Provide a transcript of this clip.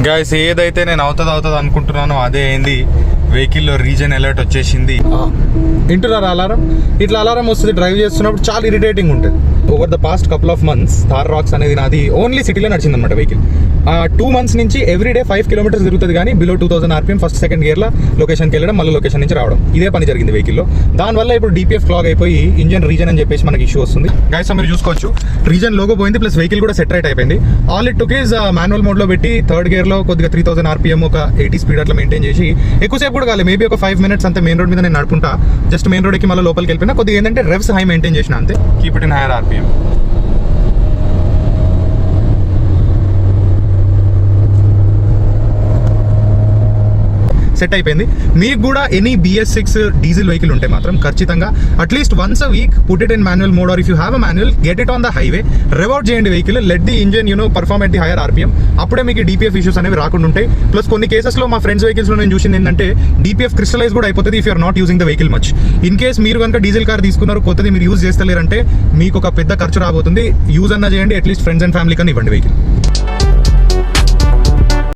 Guys ఏదైతే నేను అవుతుంది అనుకుంటున్నానో అదే అయింది. వెహికల్లో రీజన్ అలర్ట్ వచ్చేసింది. వింటున్నారా అలారం? ఇట్లా అలారం వస్తుంది డ్రైవ్ చేస్తున్నప్పుడు చాలా ఇరిటేటింగ్ ఉంటుంది. Over the past couple of months Thar Roxx అనేది నాది ఓన్లీ సిటీలో నడిచింది అనమాట వెహికల్. 2 months నుంచి ఎవ్రీడే 5 kilometers తిరుగుతుంది, కానీ బిలో 2000 RPM ఫస్ట్ సెకండ్ గేర్లో లొకేషన్కి వెళ్ళడం, మళ్ళీ లొకేషన్ నుంచి రావడం, ఇదే పని జరిగింది వెహికల్లో. దానివల్ల ఇప్పుడు DPF క్లాగ్ అయిపోయి ఇంజన్ రీజన్ అని చెప్పేసి మనకి ఇష్యూ వస్తుంది. గైస్ మీరు చూసుకోవచ్చు, రీజన్ లోగో పోయింది, ప్లస్ వెహికల్ కూడా సెట్ రైట్ అయిపోయింది. All it took is manual మోడ్లో పెట్టి థర్డ్ గేర్లో కొద్దిగా 3000 RPM ఒక 80 స్పీడ్ అట్లా మెయింటైన్ చేసి ఎక్కువసేపు కూడా కాలేదు, మేబీ ఒక 5 minutes అంతే మెయిన్ రోడ్ మీద నేను నడుపుకుంటా. జస్ట్ మెయిన్ రోడ్కి మళ్ళీ లోపలికి వెళ్ళిపోయినా, కొద్దిగా ఏంటంటే రెవ్స్ హై మెయింటైన్ చేసిన అంతే. Keep it in higher RPM. Set అయిపోయింది. మీకు కూడా ఎనీ BS6 డీజిల్ వెహికల్ ఉంటే మాత్రం ఖచ్చితంగా at least once a week put it in manual mode, or if you have a manual get it on the highway, revert చేయండి vehicle, let the engine perform at the higher RPM. అప్పుడే మీకు DPF issues అనేవి రాకుండా ఉంటాయి. Plus కొన్ని కేసెస్లో మా friends వెహికల్స్లో నేను చూసింది ఏంటంటే DPF క్రిస్టలైజ్ కూడా అయిపోతుంది if you are not using the vehicle much. In case మీరు కనుక డీజిల్ కార్ తీసుకున్నారు, కొత్తది మీరు యూజ్ చేస్తలేరంటే మీకు ఒక పెద్ద ఖర్చు రాబోతుంది. యూజ్ అన్న చేయండి, అట్లీస్ట్ ఫ్రెండ్స్ అండ్ ఫ్యామిలీ కన్నా ఇవ్వండి వెహికల్.